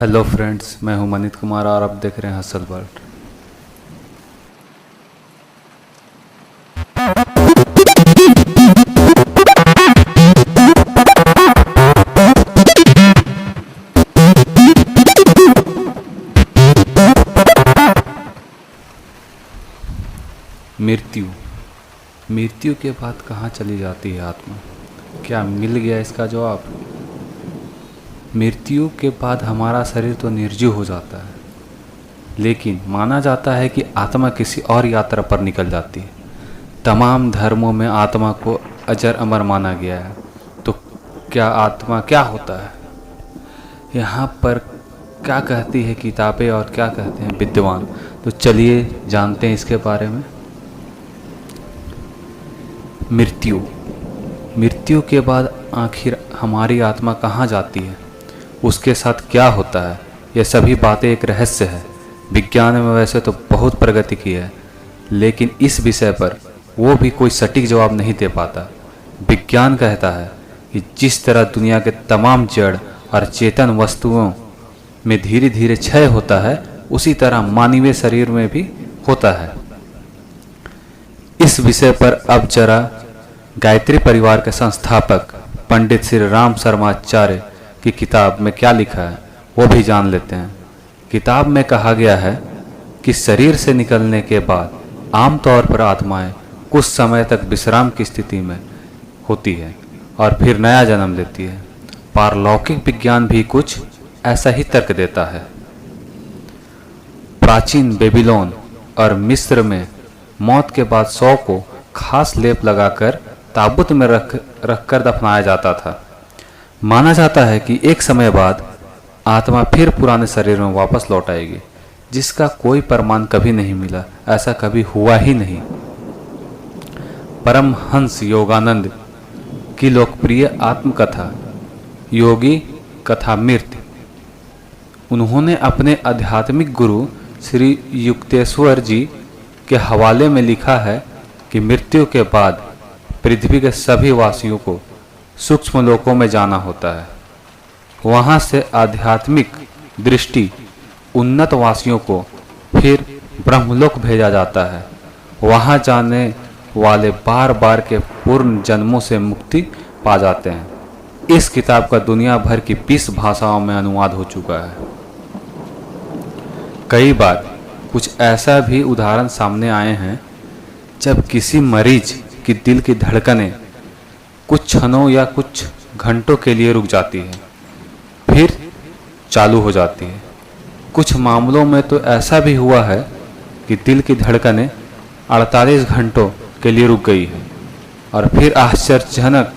Hello friends, मैं हूं मनीत कुमार और आप देख रहे हैं हसल वर्ल्ड। मृत्यु मृत्यु के बाद कहाँ चली जाती है आत्मा? क्या मिल गया इसका जवाब? मृत्यु के बाद हमारा शरीर तो निर्जीव हो जाता है, लेकिन माना जाता है कि आत्मा किसी और यात्रा पर निकल जाती है। तमाम धर्मों में आत्मा को अजर अमर माना गया है। तो क्या आत्मा क्या होता है? यहाँ पर क्या कहती है किताबें और क्या कहते हैं विद्वान? तो चलिए जानते हैं इसके बारे में। मृत्यु के बाद आखिर हमारी आत्मा कहाँ जाती है, उसके साथ क्या होता है, ये सभी बातें एक रहस्य है। विज्ञान में वैसे तो बहुत प्रगति की है, लेकिन इस विषय पर वो भी कोई सटीक जवाब नहीं दे पाता। विज्ञान कहता है कि जिस तरह दुनिया के तमाम जड़ और चेतन वस्तुओं में धीरे धीरे क्षय होता है, उसी तरह मानवीय शरीर में भी होता है। इस विषय पर अब जरा गायत्री परिवार के संस्थापक पंडित श्री राम शर्माचार्य की किताब में क्या लिखा है वो भी जान लेते हैं। किताब में कहा गया है कि शरीर से निकलने के बाद आमतौर पर आत्माएं कुछ समय तक विश्राम की स्थिति में होती है और फिर नया जन्म लेती है। पारलौकिक विज्ञान भी कुछ ऐसा ही तर्क देता है। प्राचीन बेबीलोन और मिस्र में मौत के बाद शव को खास लेप लगाकर ताबूत में रखकर दफनाया जाता था। माना जाता है कि एक समय बाद आत्मा फिर पुराने शरीर में वापस लौट आएगी, जिसका कोई प्रमाण कभी नहीं मिला। ऐसा कभी हुआ ही नहीं। परमहंस योगानंद की लोकप्रिय आत्मकथा योगी कथामृत, उन्होंने अपने आध्यात्मिक गुरु श्री युक्तेश्वर जी के हवाले में लिखा है कि मृत्यु के बाद पृथ्वी के सभी वासियों को सूक्ष्म लोकों में जाना होता है। वहां से आध्यात्मिक दृष्टि उन्नत वासियों को फिर ब्रह्मलोक भेजा जाता है। वहां जाने वाले बार बार के पूर्ण जन्मों से मुक्ति पा जाते हैं। इस किताब का दुनिया भर की 20 भाषाओं में अनुवाद हो चुका है। कई बार कुछ ऐसा भी उदाहरण सामने आए हैं जब किसी मरीज की दिल की धड़कनें कुछ क्षणों या कुछ घंटों के लिए रुक जाती है, फिर चालू हो जाती है। कुछ मामलों में तो ऐसा भी हुआ है कि दिल की धड़कनें 48 घंटों के लिए रुक गई है और फिर आश्चर्यजनक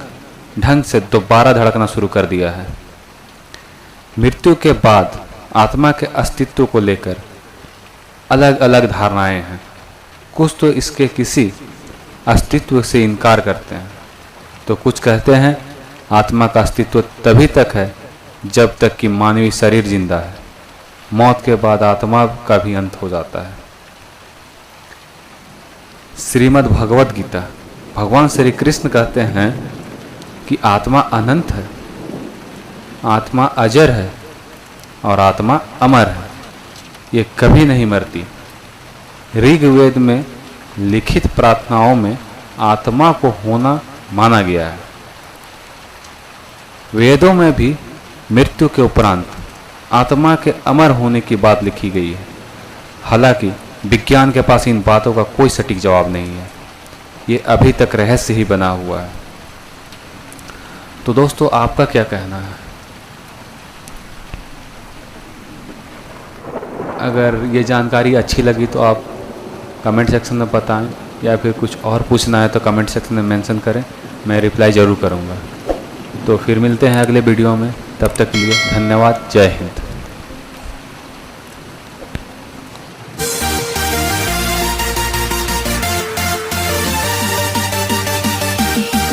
ढंग से दोबारा धड़कना शुरू कर दिया है। मृत्यु के बाद आत्मा के अस्तित्व को लेकर अलग अलग धारणाएं हैं। कुछ तो इसके किसी अस्तित्व से इनकार करते हैं, तो कुछ कहते हैं आत्मा का अस्तित्व तभी तक है जब तक कि मानवीय शरीर जिंदा है। मौत के बाद आत्मा का भी अंत हो जाता है। श्रीमद् भगवद गीता, भगवान श्री कृष्ण कहते हैं कि आत्मा अनंत है, आत्मा अजर है और आत्मा अमर है, ये कभी नहीं मरती। ऋग्वेद में लिखित प्रार्थनाओं में आत्मा को होना माना गया है। वेदों में भी मृत्यु के उपरांत आत्मा के अमर होने की बात लिखी गई है। हालांकि विज्ञान के पास इन बातों का कोई सटीक जवाब नहीं है। ये अभी तक रहस्य ही बना हुआ है। तो दोस्तों, आपका क्या कहना है? अगर ये जानकारी अच्छी लगी तो आप कमेंट सेक्शन में बताएं, या फिर कुछ और पूछना है तो कमेंट सेक्शन में मेंशन करें, मैं रिप्लाई ज़रूर करूँगा। तो फिर मिलते हैं अगले वीडियो में। तब तक के लिए धन्यवाद। जय हिंद।